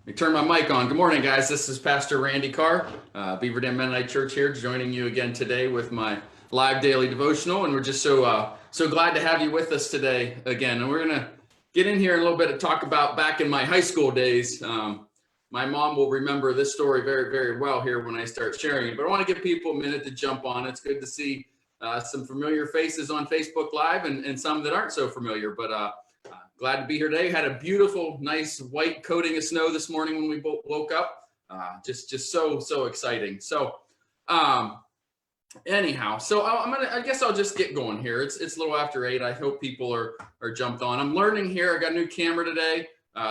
Let me turn my mic on. Good morning, guys. This is Pastor Randy Carr, Beaver Dam Mennonite Church here, joining you again today with my live daily devotional. And we're just so glad to have you with us today again. And we're going to get in here in a little bit to talk about back in my high school days. My mom will remember this story very, very well here when I start sharing it. But I want to give people a minute to jump on. It's good to see some familiar faces on Facebook Live and some that aren't so familiar. But glad to be here today. Had a beautiful, nice white coating of snow this morning when we woke up. Just so exciting. So, anyhow, so I guess I'll just get going here. It's a little after 8. I hope people are jumped on. I'm learning here. I got a new camera today.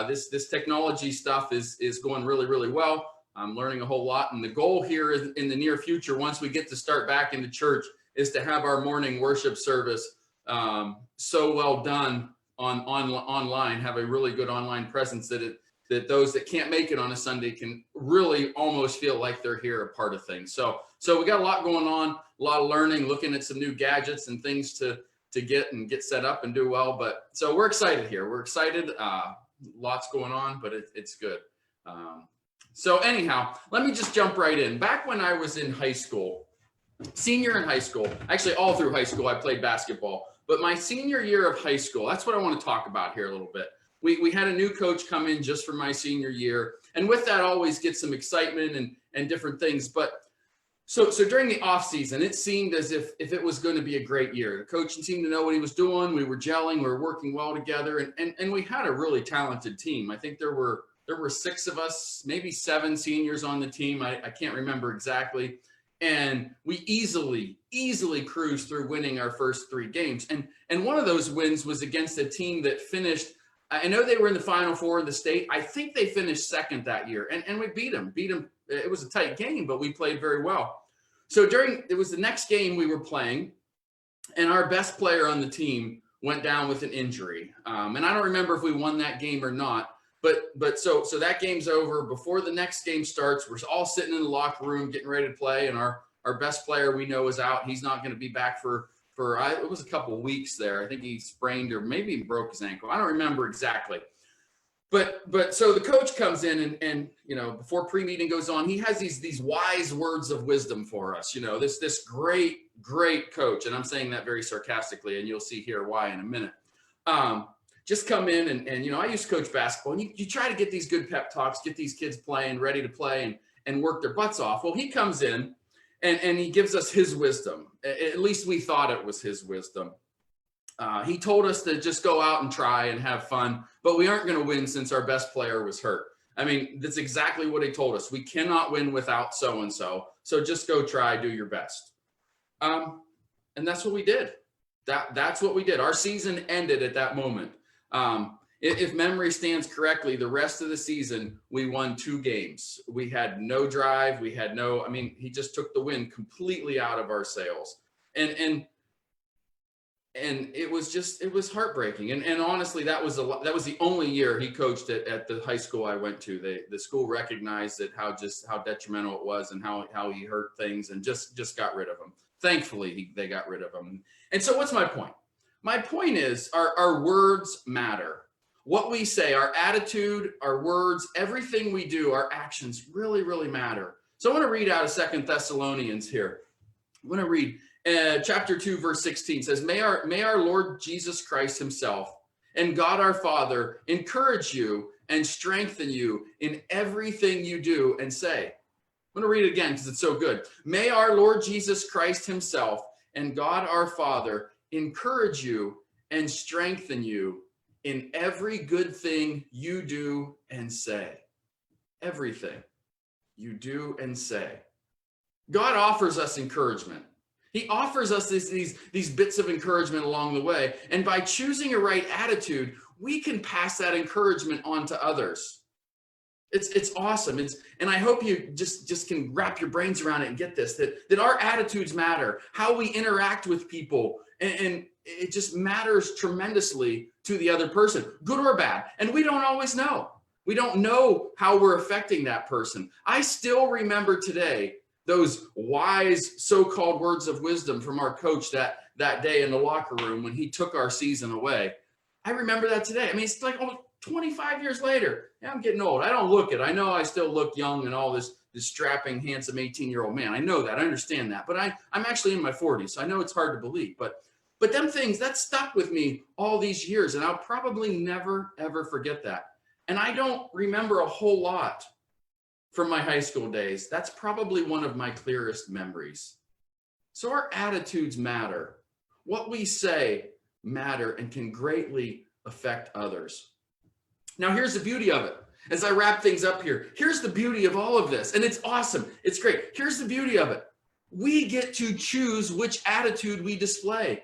This technology stuff is going really, really well. I'm learning a whole lot, and the goal here is in the near future, once we get to start back into church, is to have our morning worship service so well done online, have a really good online presence that those that can't make it on a Sunday can really almost feel like they're here, a part of things. So we got a lot going on, a lot of learning, looking at some new gadgets and things to get set up and do well. But so we're excited here. We're excited. Lots going on, but it's good. So anyhow, let me just jump right in. Back when I was in high school, senior in high school, actually all through high school, I played basketball. But my senior year of high school, that's what I want to talk about here a little bit. We had a new coach come in just for my senior year. And with that always gets some excitement and different things. But so during the off season, it seemed as if it was going to be a great year. The coach seemed to know what he was doing. We were gelling, we were working well together, and we had a really talented team. I think there were 6 of us, maybe 7 seniors on the team. I can't remember exactly. And we easily cruised through winning our first 3 games. And one of those wins was against a team that finished, I know they were in the Final Four of the state. I think they finished second that year. And we beat them. It was a tight game, but we played very well. So it was the next game we were playing, and our best player on the team went down with an injury. And I don't remember if we won that game or not. But so that game's over. Before the next game starts, we're all sitting in the locker room getting ready to play, and our best player we know is out. He's not going to be back for it was a couple of weeks there. I think he sprained or maybe he broke his ankle. I don't remember exactly. But so the coach comes in and before pre-meeting goes on, he has these wise words of wisdom for us. This great coach, and I'm saying that very sarcastically, and you'll see here why in a minute. Just come in and I used to coach basketball, and you try to get these good pep talks, get these kids playing, ready to play and work their butts off. Well, he comes in and he gives us his wisdom. At least we thought it was his wisdom. He told us to just go out and try and have fun, but we aren't going to win since our best player was hurt. I mean, that's exactly what he told us. We cannot win without so-and-so. So just go try, do your best. And that's what we did. That's what we did. Our season ended at that moment. If memory stands correctly, the rest of the season, we won 2 games. We had no drive. He just took the wind completely out of our sails. And it was heartbreaking. And honestly, that was the only year he coached at the high school I went to. The school recognized it, how detrimental it was and how he hurt things, and just got rid of him. Thankfully, they got rid of him. And so what's my point? My point is our words matter. What we say, our attitude, our words, everything we do, our actions really, really matter. So I want to read out of 2 Thessalonians here. I want to read chapter 2, verse 16 says, May our Lord Jesus Christ himself and God our Father encourage you and strengthen you in everything you do and say. I'm going to read it again because it's so good. May our Lord Jesus Christ himself and God our Father encourage you and strengthen you in every good thing you do and say. Everything you do and say. God offers us encouragement. He offers us these bits of encouragement along the way. And by choosing a right attitude, we can pass that encouragement on to others. It's awesome. And I hope you just can wrap your brains around it and get this, that our attitudes matter, how we interact with people, and it just matters tremendously to the other person, good or bad. And we don't always know. We don't know how we're affecting that person. I still remember today those wise so-called words of wisdom from our coach that day in the locker room when he took our season away. I remember that today. I mean, it's like 25 years later, yeah, I'm getting old. I don't look it. I know I still look young and all this strapping, handsome 18-year-old man. I know that. I understand that. But I'm actually in my 40s. So I know it's hard to believe. But them things, that stuck with me all these years. And I'll probably never, ever forget that. And I don't remember a whole lot from my high school days. That's probably one of my clearest memories. So our attitudes matter. What we say matter and can greatly affect others. Now, here's the beauty of it. As I wrap things up here, here's the beauty of all of this. And it's awesome. It's great. Here's the beauty of it. We get to choose which attitude we display.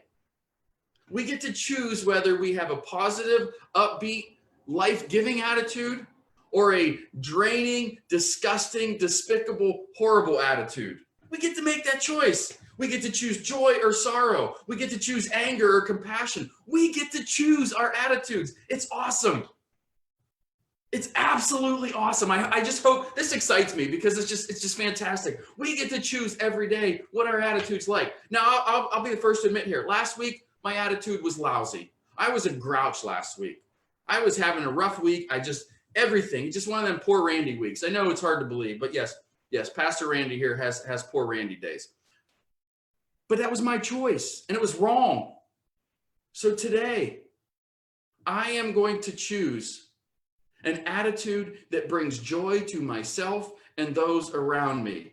We get to choose whether we have a positive, upbeat, life-giving attitude or a draining, disgusting, despicable, horrible attitude. We get to make that choice. We get to choose joy or sorrow. We get to choose anger or compassion. We get to choose our attitudes. It's awesome. It's absolutely awesome. I just hope this excites me because it's just fantastic. We get to choose every day what our attitude's like. Now, I'll be the first to admit here. Last week, my attitude was lousy. I was a grouch last week. I was having a rough week. Everything, just one of them poor Randy weeks. I know it's hard to believe, but yes, Pastor Randy here has poor Randy days. But that was my choice, and it was wrong. So today, I am going to choose an attitude that brings joy to myself and those around me.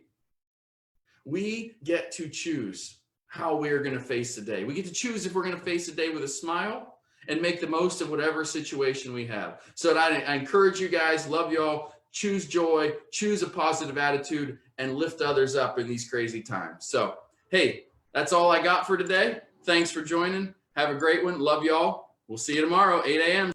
We get to choose how we are going to face the day. We get to choose if we're going to face the day with a smile and make the most of whatever situation we have. So I encourage you guys, love y'all, choose joy, choose a positive attitude, and lift others up in these crazy times. So, hey, that's all I got for today. Thanks for joining. Have a great one. Love y'all. We'll see you tomorrow, 8 a.m.